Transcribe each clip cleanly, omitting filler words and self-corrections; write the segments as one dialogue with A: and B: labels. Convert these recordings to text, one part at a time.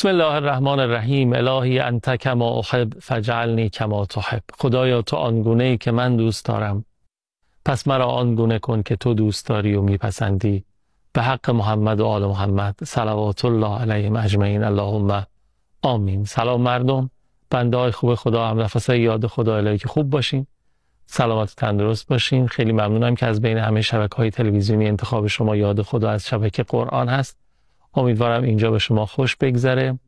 A: بسم الله الرحمن الرحیم. الهی انت کما احب فجعلنی کما تحب. خدایا تو آنگونه‌ای که من دوست دارم، پس مرا آنگونه کن که تو دوست داری و میپسندی. به حق محمد و آل محمد صلوات الله علیهم اجمعین. اللهم آمین. سلام مردم، بنده های خوب خدا، هم نفسای یاد خدا الهی که خوب باشین، سلامت و تندرست باشین. خیلی ممنونم که از بین همه شبکه‌های تلویزیونی انتخاب شما یاد خدا از شبکه قرآن هست. امیدوارم اینجا به شما خوش بگذره.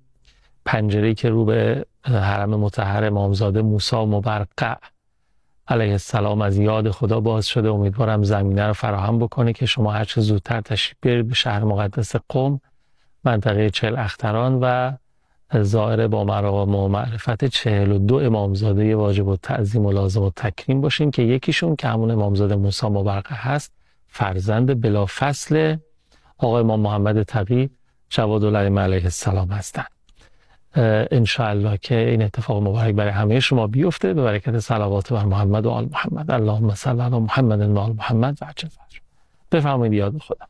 A: پنجره‌ای که رو به حرم مطهر امامزاده موسی مبرقع علیه السلام از یاد خدا باز شده، امیدوارم زمینه رو فراهم بکنه که شما هر چه زودتر تشریف بیارید به شهر مقدس قم، منطقه 40 اختران و زائر با مرام و معرفت 42 امامزاده واجب التعظیم و لازم التکریم باشین که یکیشون که همون امامزاده موسی مبرقع هست فرزند بلافصل آقای امام محمد تقی جوادالعلم علیه السلام هستند. انشاءالله که این اتفاق مبارک برای همه شما بیفته به برکت صلوات بر محمد و آل محمد. اللهم صل علی محمد و آل محمد و عجل فرج. بفرمایید یاد خدا.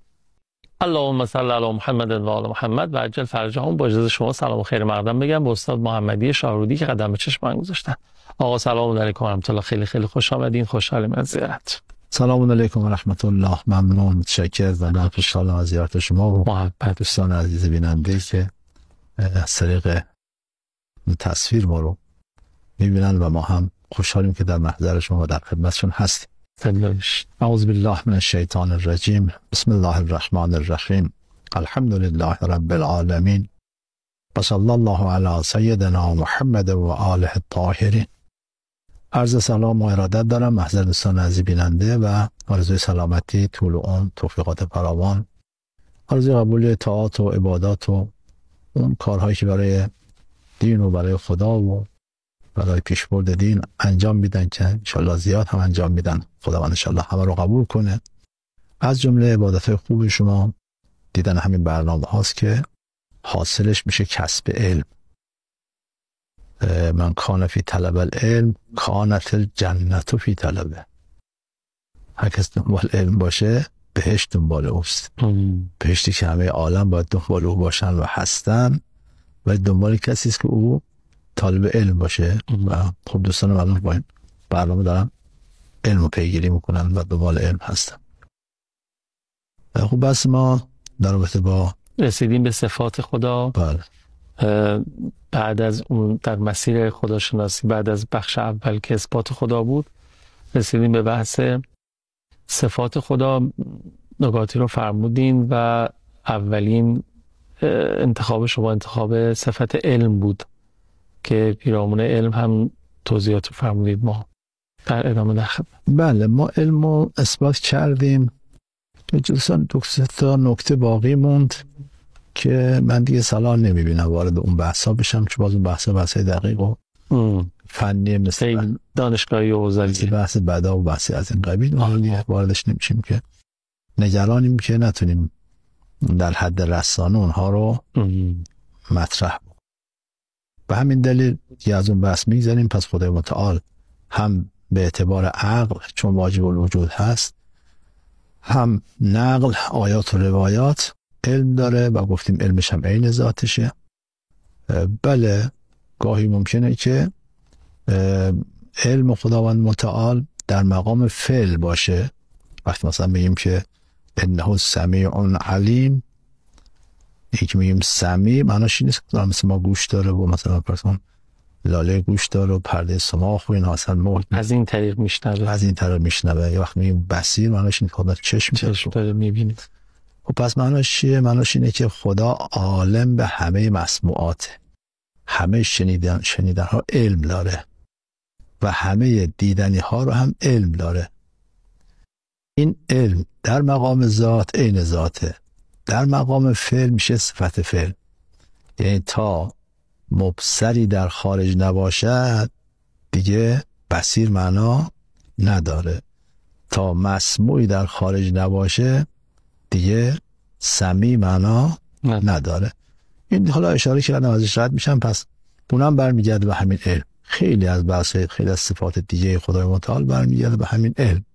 A: اللهم صل علی محمد و آل محمد و عجل فرجهم. با اجازه شما سلام و خیر مقدم بگم به استاد محمدی شاهرودی که قدم به چشم من گذاشتن. آقا سلام علیکم و رحمت الله. خیلی خیلی خوش آمدین، خوشحالم از زیارت.
B: سلام علیکم و رحمت الله. ممنون، متشکرم و من خوشحالم از زیارت شما و
A: محبت
B: دوستان عزیز بیننده که از طریق تصویر ما رو میبینن و ما هم خوشحالیم که در محضر شما و در خدمتشون هستیم. اعوذ بالله من الشیطان الرجیم. بسم الله الرحمن الرحیم. الحمد لله رب العالمین و صلی الله علی سیدنا محمد و آله الطاهرین. عرض سلام و ارادت دارم محضر دوستان عزیز بیننده و آرزوی سلامتی، طول عمر، توفیقات فراوان، آرزوی قبول طاعات و عبادات و اون کارهایی که برای دین و برای خدا و برای پیشبرد دین انجام میدن که انشالله زیاد هم انجام میدن. خداوند انشالله همه رو قبول کنه. از جمله عبادتهای خوب شما دیدن همین برنامه هاست که حاصلش میشه کسب علم. من کان فی طلب العلم کانت الجنت فی طلبه. هر کس دنبال علم باشه بهشت دنبال اوست. بهشتی که همه عالم باید دنبال او باشن و هستن و دنبال کسی است که او طالب علم باشه. و خب دوستان مردم با این برنامه دارن علم رو پیگیری میکنن و دنبال علم هستن. خب بس ما در رابطه با
A: رسیدیم به صفات خدا.
B: بله.
A: بعد از اون در مسیر خداشناسی، بعد از بخش اول که اثبات خدا بود، رسیدیم به بحث صفات خدا. نکاتی رو فرمودین و اولین انتخاب شما انتخاب صفت علم بود که پیرامون علم هم توضیحات رو فرمودید. ما در ادامه در خدمت.
B: بله، ما علم رو اثبات کردیم. دوستان دو تا نکته باقی موند که من دیگه صلاح نمیبینم وارد اون بحثا بشم، چون باز اون بحثای دقیق و فنی مثل
A: دانشگاهی و حوزوی،
B: بحث بدا و بحثی از این قبیل واردش نمیشیم که نگرانیم که نتونیم در حد رسانه اونها رو مطرح بود. به همین دلیل یه از اون بحث میگذاریم. پس خدای متعال هم به اعتبار عقل چون واجب الوجود هست، هم نقل آیات و روایات علم داره و گفتیم علمش هم عین ذاتشه. بله، گاهی ممکنه که علم خداوند متعال در مقام فعل باشه. وقتی مثلا میگیم که انه سمیع علیم، یکی میگیم سمیع معناش این نیست که مثل ما گوش داره و مثلا پرسون لاله گوش داره و پرده سماخ و این اصلا
A: از این طریق
B: میشنوه. یا وقتی میگیم بصیر معناش این که چشم
A: داره میبینه.
B: و پس معناش چیه؟ معناش اینه که خدا عالم به همه مسموعات، همه شنیدن ها علم داره و همه دیدنی ها رو هم علم داره. این علم در مقام ذات عین ذاته، در مقام فعل میشه صفت فعل. یعنی تا مبصری در خارج نباشد دیگه بصیر معنا نداره، تا مسموعی در خارج نباشه دیگه سمیع معنا نداره. این حالا اشاره کردم ازش رد میشم. پس اونم برمیگرده به همین علم. خیلی از بحث خیلی از صفات دیگه خدای متعال برمیگرده به همین علم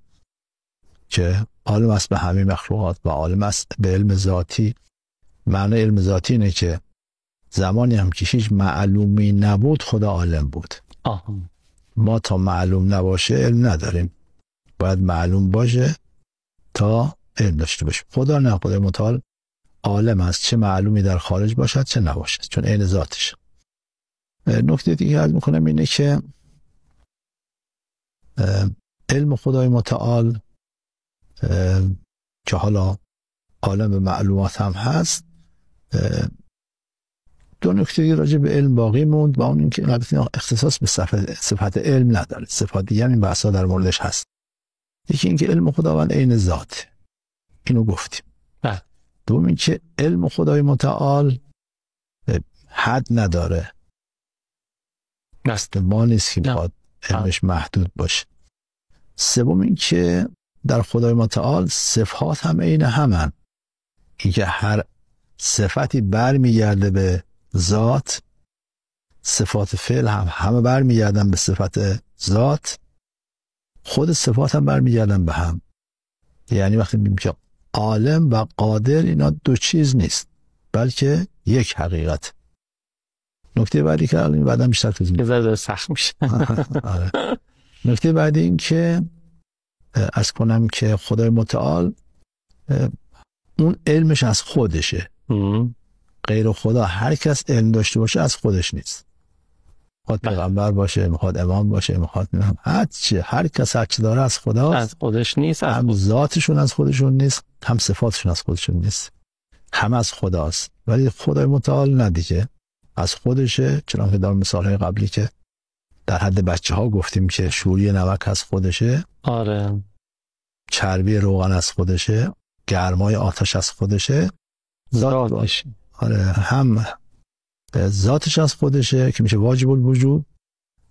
B: که عالم است به همه مخلوقات و عالم است به علم ذاتی. معنی علم ذاتی اینه که زمانی هم که هیچ معلومی نبود خدا عالم بود. ما تا معلوم نباشه علم نداریم، باید معلوم باشه تا علم داشته باشیم. خدا نه، خدای متعال عالم است، چه معلومی در خارج باشد چه نباشد، چون عین ذاتش. نکته دیگه عرض میکنم اینه که علم خدای متعال که حالا عالم معلومات هم هست، دو نکته راجع به علم باقی موند، و اون این که اختصاص به صفت علم نداره. صفات دیگه هم این بحثا در موردش هست. یکی این که علم خداوند عین ذات، اینو گفتیم. دوم این که علم خدای متعال حد نداره، مثل ما نیست که بخواد علمش محدود باشه. سوم این که در خدای متعال صفات هم عین همن، این که هر صفتی برمیگرده به ذات، صفات فعل هم همه برمیگردن به صفت ذات، خود صفات هم برمیگردن به هم. یعنی وقتی میگیم که عالم و قادر اینا دو چیز نیست، بلکه یک حقیقت. نکته بعدی که الان بعدا بیشتر توضیح میدم،
A: سخت میشه.
B: نکته بعدی این که از کنم که خدای متعال اون علمش از خودشه. غیر خدا هر کس علم داشته باشه از خودش نیست. میخواد پیغمبر باشه، میخواد امام باشه، میخواد هر کس هر چی داره از خدا،
A: از خودش نیست.
B: هم ذاتشون از خودشون نیست، هم صفاتشون از خودشون نیست، هم از خداست. ولی خدای متعال ندیگه از خودشه، چون که در مثالهای قبلی که در حد بچه ها گفتیم که شوری نمک از خودشه،
A: آره،
B: چربی روغن از خودشه، گرمای آتش از خودشه،
A: ذاتش،
B: آره، هم ذاتش از خودشه که میشه واجب الوجود،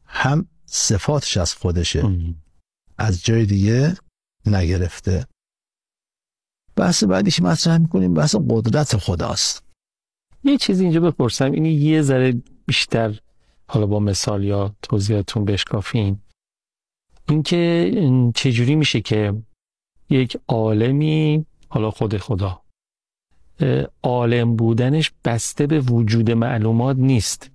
B: هم صفاتش از خودشه، از جای دیگه نگرفته. بحث بعدی که مطرح میکنیم بحث قدرت خداست.
A: یه چیزی اینجا بپرسم، اینی یه ذره بیشتر حالا با مثال یا توضیحاتون بشکافین. این که چجوری میشه که یک عالمی، حالا خود خدا، عالم بودنش بسته به وجود معلومات نیست.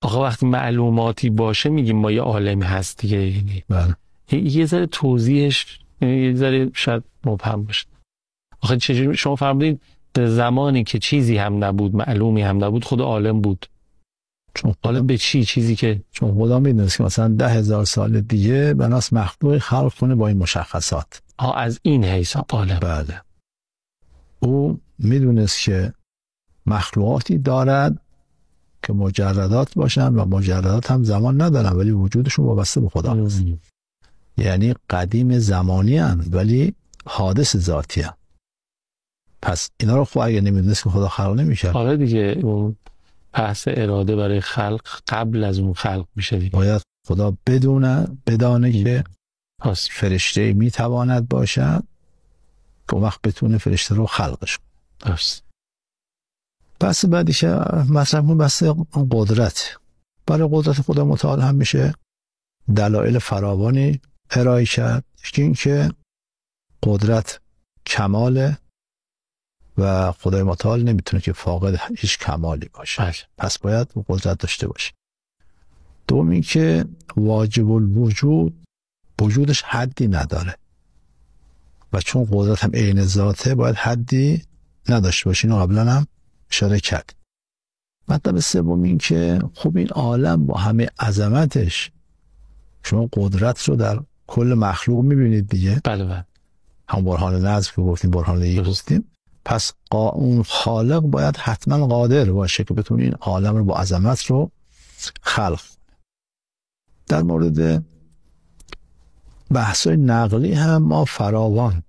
A: آقا وقتی معلوماتی باشه میگیم ما یه عالمی هست دیگه.
B: بله.
A: یه ذره توضیحش یه ذره شاید مبهم باشه. آخه چجوری شما فرمودین به زمانی که چیزی هم نبود، معلومی هم نبود، خدا عالم بود؟
B: چون
A: عالم به چیزی که
B: چون خدا میدونست که مثلا 10,000 سال دیگه بناس مخلوق خلق کنه با این مشخصات.
A: از این حیث عالم.
B: بله. او میدونست که مخلوقاتی دارد که مجردات باشن و مجردات هم زمان ندارن ولی وجودشون وابسته به خدا هست. یعنی قدیم زمانی هستند ولی حادث ذاتی هستند. پس اینا رو خب اگه نمیدونست که خدا خلق نمی‌کرد.
A: آره دیگه، اون بحث اراده برای خلق قبل از اون خلق میشه دیگه.
B: باید خدا بدانه که فرشته میتواند باشد که اون وقت بتونه فرشته رو خلقش کنه. بحث بعدی که مطرح کنم بحث قدرت. برای قدرت خدا متعال هم میشه دلایل فراوانی ارائه کرد. این که قدرت کماله و خدای متعال نمیتونه که فاقد هیچ کمالی باشه. پس باید قدرت داشته باشه. دوم این که واجب الوجود، وجودش حدی نداره و چون قدرت هم عین ذاته باید حدی نداشته باشه. اینو قبلا هم اشاره کرد. مطلب سوم این که خب این عالم با همه عظمتش، شما قدرت رو در کل مخلوق میبینید دیگه.
A: بله.
B: هم برهان نظم که گفتیم، برهان لیگ گفتیم. پس اون خالق باید حتما قادر باشه که بتونه این عالم رو با عظمت رو خلق. در مورد بحث‌های نقلی هم ما فراوان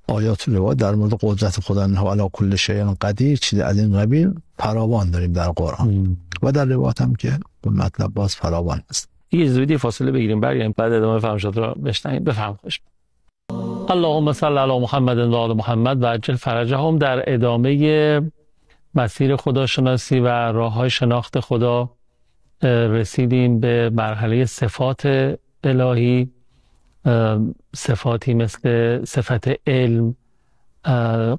B: آیات روایات در مورد قدرت خدا انه علی کل شیء قدیر چیز از این قبیل فراوان داریم در قرآن و در روایات هم که مطلب باز فراوان است.
A: یه زودی فاصله بگیریم برگردیم بعد ادامه فرمایشات رو بشنویم. بفرمایید. اللهم صل علی محمد و آل محمد و عجل فرجهم. در ادامه مسیر خداشناسی و راه‌های شناخت خدا رسیدیم به مرحله صفات الهی، صفاتی مثل صفت علم،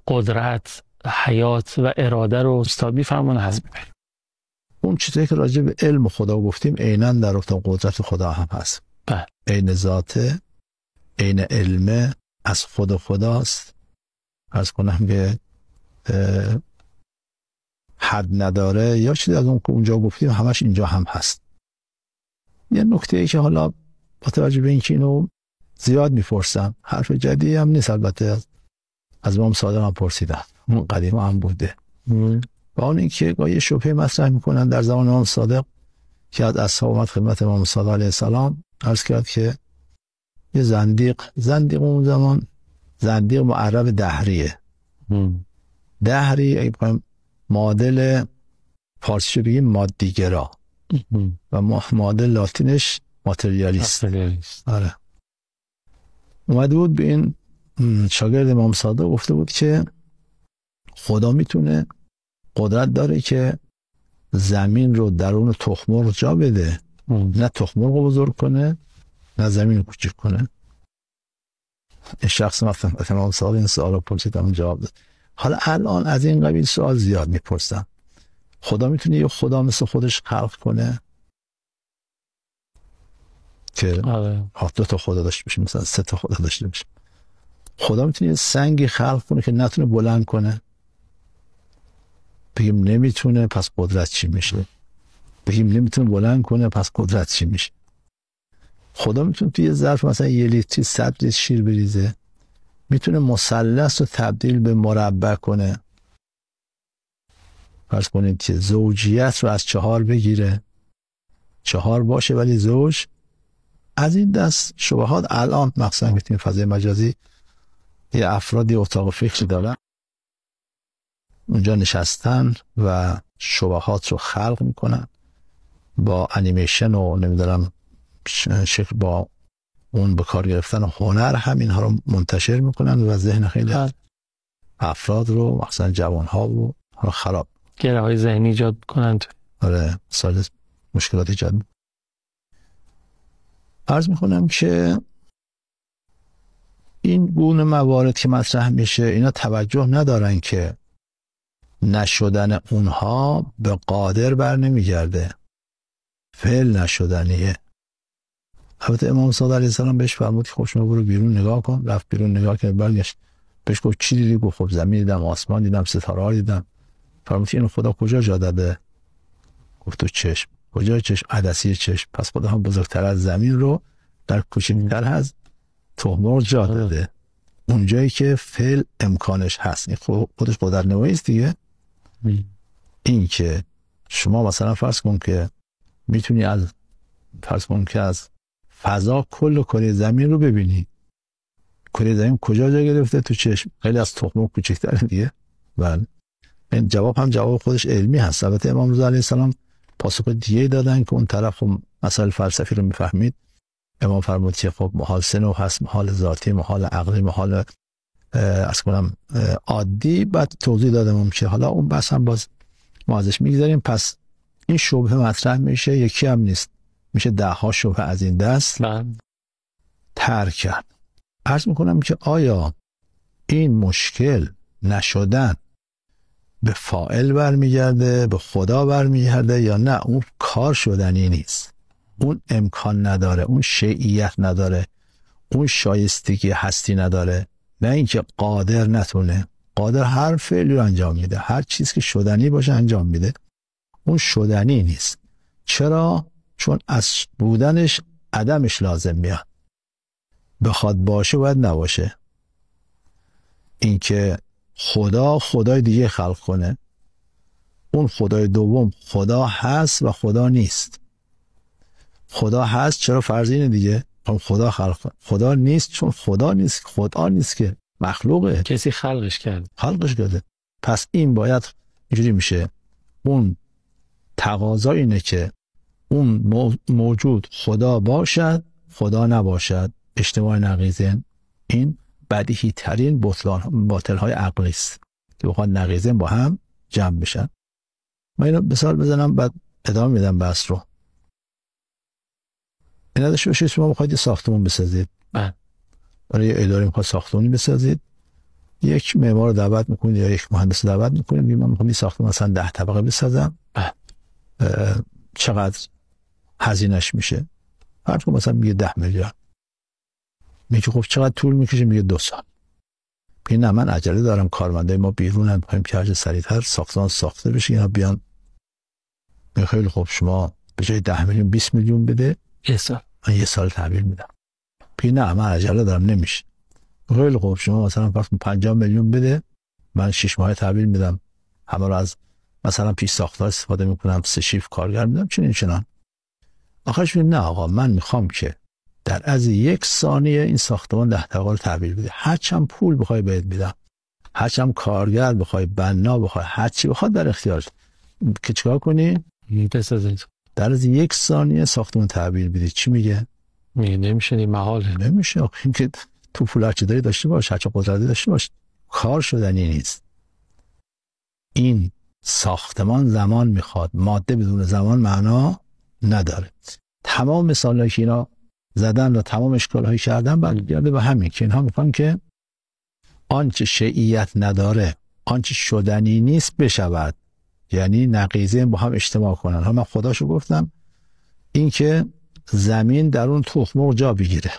A: قدرت، حیات و اراده رو استاد میفرمون هست ببریم.
B: اون چیزی که راجع به علم خدا گفتیم عیناً در رابطه قدرت خدا هم هست.
A: بله.
B: عین ذاته، عین علمه، از خود خداست. عرض کنم که حد نداره یا چیزی از اون که اونجا گفتیم همش اینجا هم هست. یه نکته ای که حالا با توجه به اینکه اینو زیاد میپرسم، حرف جدیدی هم نیست، البته از امام صادق هم پرسیدن، اون قدیم هم بوده و اون اینکه یه شبهه مطرح میکنن در زمان امام صادق که از اصحاب اومد خدمت امام صادق علیه السلام عرض کرد که یه زندیق اون زمان زندیق معرب دهریه. دهری اگه بخوایم معادل فارسیشو بگیم مادیگرا و معادل لاتینش ماتریالیست. آره. اومده بود به این شاگرد امام صادق گفته بود که خدا میتونه قدرت داره که زمین رو درون تخم‌مرغ جا بده، نه تخم‌مرغ رو بزرگ کنه نه زمین رو کوچیک کنه. این شخص مثلا امام صادق این سوال رو پرسید و جواب داد. حالا الان از این قبیل سوال زیاد میپرسن. خدا میتونه یه خدا مثل خودش خلق کنه که دو تا خدا داشته باشه، مثلا 3 تا خدا داشته باشه. خدا میتونه یه سنگی خلق کنه که نتونه بلند کنه؟ بگیم نمیتونه، پس قدرت چی میشه؟ بگیم نمیتونه بلند کنه، پس قدرت چی میشه؟ خدا میتونه توی یه ظرف مثلا 1 لیتر 100 لیتر شیر بریزه؟ میتونه مثلث رو تبدیل به مربع کنه؟ فرض کنیم که زوجیت رو از 4 بگیره، 4 باشه ولی زوج. از این دست شبهات الان مثلا میتونیم فضای مجازی یه افرادی اتاق فکری دارن اونجا نشستن و شبهات رو خلق میکنن با انیمیشن و نمیدونم شکل با اون به کار گرفتن هنر هم اینها رو منتشر میکنن و ذهن خیلی افراد رو مثلا جوانها رو خراب
A: گره های ذهنی ایجاد میکنن.
B: آره، سال مشکلات ایجاد. عرض میکنم که این گونه موارد که مطرح میشه اینا توجه ندارن که نشدن اونها به قادر بر نمیگرده، فعل نشدنیه. البته امام صادق علیه السلام بهش فرمود که خب شما برو بیرون نگاه کن. رفت بیرون نگاه کرد، برگشت بهش گفت چی دیدی؟ گفت خب زمین دیدم، آسمان دیدم، ستاره ها دیدم. فرمود اینو خدا کجا جا داده؟ گفت تو چشم. کجا چشم؟ عدسی چشم. پس خدا هم بزرگتر از زمین رو در کوچکتر از تخم‌مرغ جا داده، اونجایی که فعل امکانش هست. این خودش قدرت نمایی است دیگه. این که شما مثلا فرض کن که میتونی از فضا کل کره زمین رو ببینی. کره زمین کجا جا گرفته؟ تو چشم. خیلی از تخم‌مرغ کوچکتره دیگه. بله. این جواب هم جواب خودش علمی هست. البته امام رضا علیه السلام پاسخ دیگه دادن که اون طرف مسائل فلسفی رو میفهمید. امام فرمود که خب محال سنو هست، محال ذاتی، محال عقلی، محال عادی. بعد توضیح دادم که حالا اون بس هم باز ما ازش میگذاریم. پس این شبهه مطرح میشه، یکی هم نیست، میشه 10 ها شبهه از این دست ترک کرد. عرض میکنم که آیا این مشکل نشدن به فاعل برمیگرده، به خدا برمیگرده یا نه؟ اون کار شدنی نیست، اون امکان نداره، اون شیعیت نداره، اون شایستگی هستی نداره. نه اینکه قادر نتونه، قادر هر فعلی رو انجام میده، هر چیز که شدنی باشه انجام میده. اون شدنی نیست. چرا؟ چون از بودنش عدمش لازم میاد. بخواد باشه باید نباشه. اینکه خدای دیگه خلق کنه، اون خدای دوم خدا هست و خدا نیست. خدا هست چرا؟ فرض اینه دیگه، خدا خلق کنه. خدا نیست چون خدا نیست. خدا نیست که مخلوقه،
A: کسی خلقش کرده. پس این باید اینجوری میشه. اون تقاضا اینه که اون موجود خدا باشد، خدا نباشد. اجتماع نقیضین این بدیهی ترین باطل های عقلی است که بخواد نقیضین با هم جمع بشن. من اینو مثال بزنم بعد ادامه میدم بحث رو. این نداشته باشید شما بخواید یه ساختمون بسازید، برای یه اداره میخواد ساختمونی بسازید،
B: یک معمار دعوت میکنید یا یک مهندس دعوت میکنید، میگم من میخوام این ساختمان مثلا 10 طبقه بسازم، چقدر هزینه‌اش میشه؟ هر کدوم مثلا میگه 10 میلیارد. میگه خب چقدر طول میکشه؟ میگه 2 سال. میگه نه من عجله دارم، کارمندای ما بیرونن، میخوایم که هرچه سریعتر ساختمان ساخته بشه اینا بیان. میگه خیلی خب شما به جای 10 میلیون 20 میلیون بده، من 1 سال تحویل میدم. میگه نه من عجله دارم نمیشه. خیلی خب شما مثلا فرض کن 50 میلیون بده، من 6 ماه تحویل میدم، همه رو از مثلا پیش ساختار استفاده میکنم، 3 شیفت کارگر میدم، چنین. آخرش میگه نه آقا من میخوام که در از 1 ثانیه این ساختمان 10 طبقه رو تحویل بده، هرچند پول بخوای بهت میدم، هرچند کارگر بخوای، بنا بخوای، هر چی بخواد در اختیارت، که چیکار کنی؟
A: بسازید.
B: در از 1 ثانیه ساختمان تحویل بدی. چی میگه؟
A: میگه نمیشه، این محاله.
B: نمیشه. آخه این که تو پول هرچی داری داشته باش، هرچی قدرتی داشته باش، کار شدنی نیست. این ساختمان زمان میخواد، ماده بدون زمان معنا نداره. تمام مثالایی که اینا زدن و تمام اشکالهایی کردن برمیگرده به همین که اینها میخوان که آنچه شیعیت نداره، آنچه شدنی نیست بشود، یعنی نقیضین با هم اجتماع کنن. ها من خداشو گفتم، این که زمین در اون تخم مرغ جا بگیره.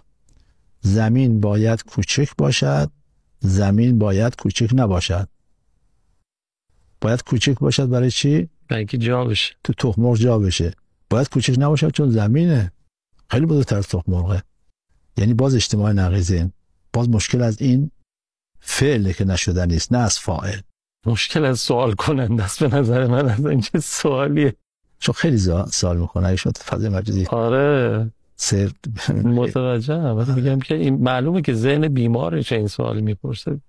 B: زمین باید کوچک باشد، زمین باید کوچک نباشد. باید کوچک باشد برای چی؟
A: برای اینکه جا بشه،
B: تو تخم مرغ جا بشه. باید کوچک نباشد چون زمینه خیلی بزرگتر از تخم مرغه. یعنی باز اجتماع نقیضین. باز مشکل از این فعله که نشدن نیست، نه از فاعل.
A: مشکل از سوال کننده است به نظر من. از این چه سوالیه؟
B: چون خیلی سوال میکنه اگه شما فضای مجازی.
A: آره متوجهم. ولی میگم که این معلومه که ذهن بیماره چه این سوال میپرسه.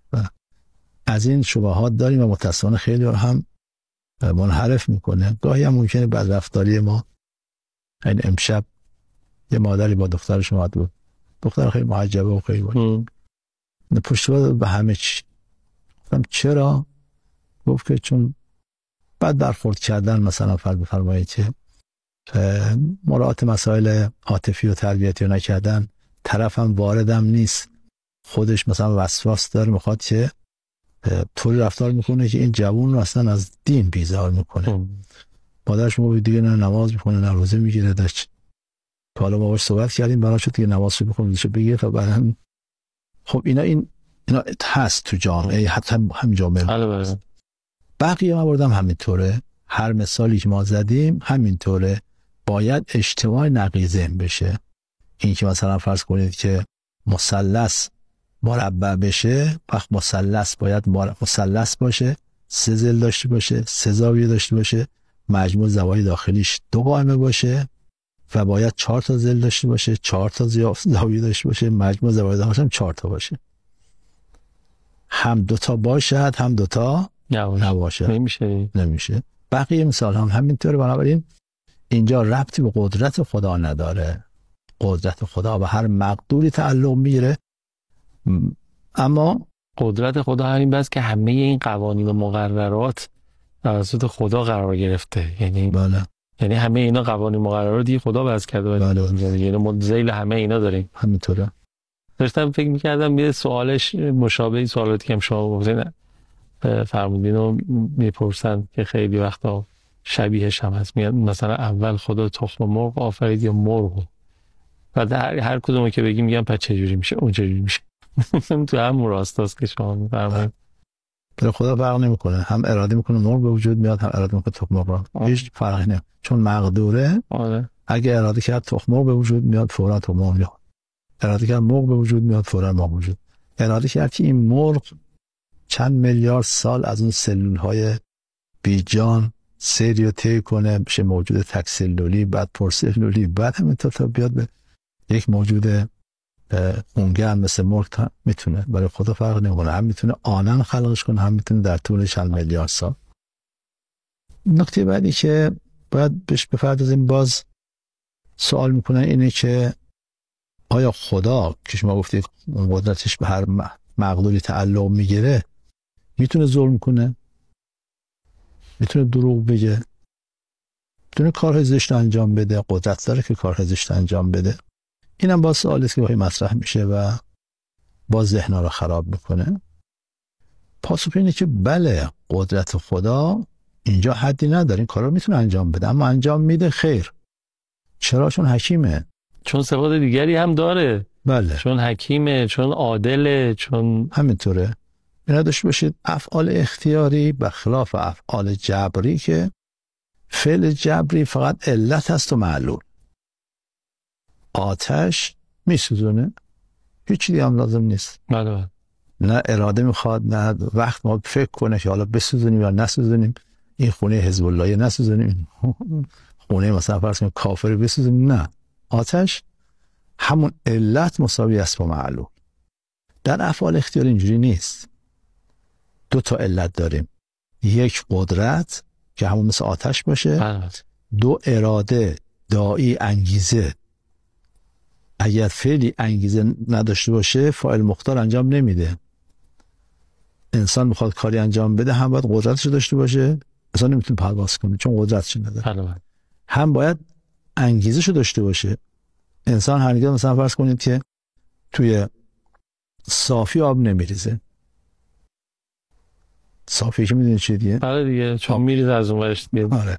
B: از این شبهات داریم و متأسفانه خیلی هم منحرف میکنه. گاهی هم ممکنه بدرفتاری ما. این امشب یه مادری با دخترش اومد بود، دختر خیلی محجبه و خیلی بود، پشتیبان به همه چی. گفتم چرا؟ گفت که چون بعد برخورد کردن مثلا فرمایید که مراعات مسائل عاطفی و تربیتی رو نکردن، طرفم واردم نیست، خودش مثلا وسواس داره، میخواد که طوری رفتار میکنه که این جوون رو اصلا از دین بیزار میکنه. مادرش میگه دیگه نه نماز میکنه نه روزه میگیره. داشت که حالا ما باش صحبت کردیم، برای شد دیگه نماز رو بخونه دیگه بگیره تا بعدن. خب اینا هست تو جامعه، حتی همین جامعه. بقیه مواردم همینطوره. هر مثالی که ما زدیم همینطوره. باید اجتماع نقیضین بشه. این که مثلا فرض کنید که مثلث مربع بشه، وقت مثلث باید مثلث باشه، 3 ضلع داشته باشه، 3 زاویه داشته باشه، مجموع زوایای داخلیش 2 قائمه باشه و باید 4 تا ضلع داشته باشه، 4 تا زاویه داشته باشه، مجموع زوایای داخلیش هم 4 تا باشه. هم 2 تا باشد هم 2 تا نباشه. نمیشه. بقیه مثال هم همینطوره. بنابراین اینجا ربطی به قدرت خدا نداره. قدرت خدا به هر مقدوری تعلق میگیره، اما
A: قدرت خدا همین بس که همه این قوانین و مقررات توسط خدا قرار گرفته. یعنی
B: بله.
A: یعنی همه اینا قوانین مقررات دیگه خدا وضع کرده.
B: بله.
A: یعنی ما ذیل همه اینا داریم.
B: همینطوره.
A: داشتم فکر می‌کردم یه سوالش مشابه سوالاتی که شما گفتین فرمودین و میپرسن که خیلی وقتا شبیهش هم هست. میگن مثلا اول خدا تخم مرغ آفرید یا مرغ؟ و در هر کدومو که بگیم میگن پس چجوری میشه اون چجوری میشه. تو همون راستاست که شما میفرمایید.
B: خدا فرق نمیکنه، هم اراده میکنه مرغ به وجود میاد، هم اراده میکنه تخم مرغ. هیچ فرقی نمیکنه چون مقدوره. اگه اراده کرد تخم مرغ به وجود میاد فورا تخم مرغ میاد. اراده کرد مرغ به وجود میاد فورا مرغ وجود. اراده کرد که این مرغ چند میلیارد سال از اون سلول‌های بیجان سری رو طی کنه بشه موجود تک سلولی، بعد پرسلولی، بعد همینطور تا بیاد به یک موجود اونگرم مثل مرغ میتونه. برای خدا فرق نمیکنه، هم میتونه آنن خلقش کنه، هم میتونه در طول چند میلیارد سال. نکته بعدی که باید بهش بپردازیم، باز سوال میکنن اینه که آیا خدا که شما گفتید قدرتش به هر مقدوری تعلق میگیره میتونه ظلم کنه؟ میتونه دروغ بگه؟ میتونه کارهای زشت انجام بده؟ قدرت داره که کارهای زشت انجام بده؟ اینم باز سوالی است که باید مطرح میشه و باز ذهن‌ها رو خراب میکنه. پاسخ اینه که بله، قدرت خدا اینجا حدی نداره، این کارا رو میتونه انجام بده، اما انجام میده خیر. چرا؟ چون حکیمه،
A: چون صفات دیگری هم داره.
B: بله،
A: چون حکیمه، چون عادله، چون
B: همینطوره. اینا داشته باشید افعال اختیاری بخلاف افعال جبری که فعل جبری فقط علت هست و معلول. آتش میسوزونه، هیچ چیزی هم لازم نیست.
A: بله.
B: نه اراده میخواد، نه وقت ما فکر کنه که حالا بسوزونیم یا نسوزونیم، این خونه حزب الله نسوزونیم، خونه مثلا فرض کنیم کافر بسوزونیم. نه، آتش همون علت مساوی است با معلول. در افعال اختیاری اینجوری نیست. دو تا علت داریم، یک قدرت که همون مثل آتش باشه، دو اراده، داعی، انگیزه. اگر فعلی انگیزه نداشته باشه فاعل مختار انجام نمیده. انسان میخواد کاری انجام بده هم باید قدرتش داشته باشه، انسان نمیتونه پرواز کنه چون قدرتش نداره. هم باید انگیزش داشته باشه. انسان هرگز مثلا فرض کنید که توی صافی آب نمیریزه. صافی که میدونید چیه دیگه؟
A: بله دیگه، چون میریزه از اون ورش دیگه.
B: آره.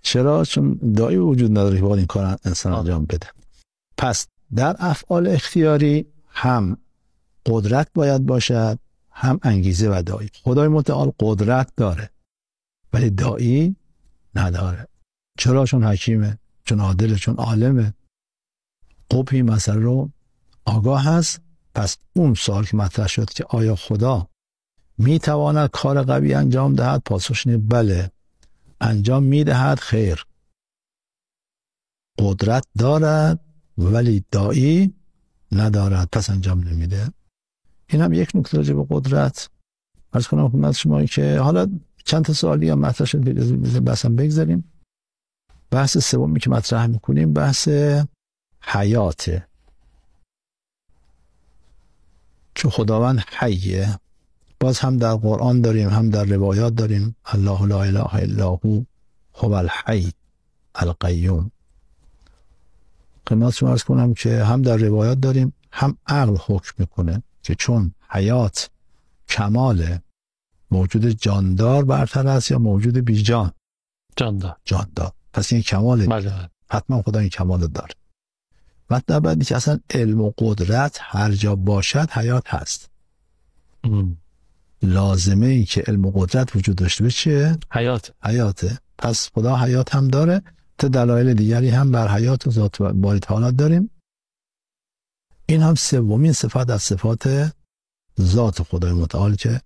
B: چرا؟ چون داعی وجود نداره که باید این کار انسان انجام بده. پس در افعال اختیاری هم قدرت باید باشد، هم انگیزه و داعی. خدای متعال قدرت داره ولی داعی نداره. چرا؟ چون حکیمه، چون عادله، چون عالمه. قبحی مسئله رو آگاه هست. پس اون سوال که مطرح شد که آیا خدا میتواند کار قوی انجام دهد؟ پاسخش اینه بله، انجام میدهد خیر. قدرت دارد ولی داعی ندارد، پس انجام نمیده. این هم یک نکته راجع به قدرت عرض کنم خدمت شما که حالا چند تا سوالی هم مطرح شد، بحث هم بگذاریم. بحث سومی که مطرح میکنیم بحث حیاته، چون خداوند حیه. باز هم در قرآن داریم هم در روایات داریم الله لا اله الا هو هو الحی القیوم. خدمت شما عرض کنم که هم در روایات داریم هم عقل حکم میکنه که چون حیات کمال موجود جاندار برتر است یا موجود بی جان؟ جاندار. پس این کمال، حتما خدا این کمال داره. مطلب بعدی که اصلا علم و قدرت هر جا باشد حیات هست. لازمه ای که علم و قدرت وجود داشته باشه حیاته. پس خدا حیات هم داره. تا دلایل دیگری هم بر حیات و ذات باری تعالی داریم. این هم سومین صفت از صفات ذات خدای متعال که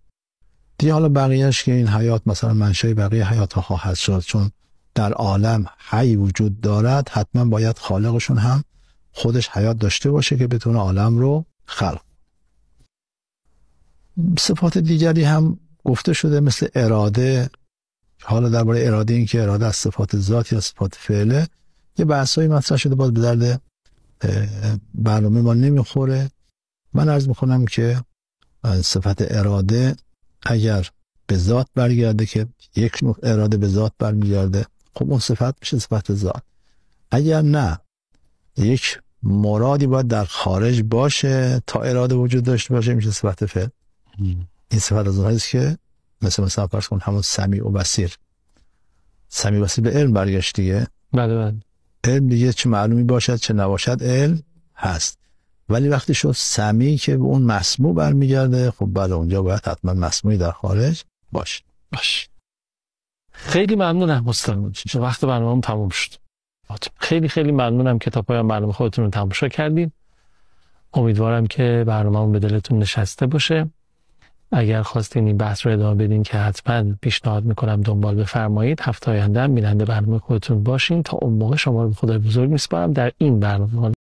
B: دیگه حالا بقیهش که این حیات مثلا منشأ بقیه حیات ها خواهد شد، چون در عالم حی وجود دارد حتما باید خالقشون هم خودش حیات داشته باشه که بتونه عالم رو خلق. صفات دیگری هم گفته شده مثل اراده. حالا درباره اراده، این که اراده از صفات ذات یا صفات فعله، یه بحثایی مطرح شده، باز به درد برنامه ما نمیخوره. من عرض میکنم که صفت اراده اگر به ذات برگرده که یک نوع اراده به ذات برمیگرده، خب اون صفت میشه صفت ذات. اگر نه، یک مرادی باید در خارج باشه تا اراده وجود داشته باشه، میشه صفت فعل. این صفت از اونهاییست که مثلا فرض کن همون سمیع و بصیر. سمیع و بصیر به علم برگشت دیگه.
A: بله.
B: علم دیگه چه معلومی باشد چه نباشد علم هست، ولی وقتی شد سمیع که به اون مسموع برمیگرده، خب بله اونجا باید حتما مسموعی در خارج باشه.
A: خیلی ممنونم استاد، وقت برنامه‌ام تموم شد. خیلی خیلی ممنونم که تا پایان برنامه خودتون رو تماشا کردین. امیدوارم که برنامه‌مون به دلتون نشسته باشه. اگر خواستین این بحث رو ادامه بدین که حتما پیشنهاد میکنم دنبال بفرمایید. هفته آینده بیننده برنامه خودتون باشین. تا اون موقع شما رو به خدای بزرگ میسپارم. در این برنامه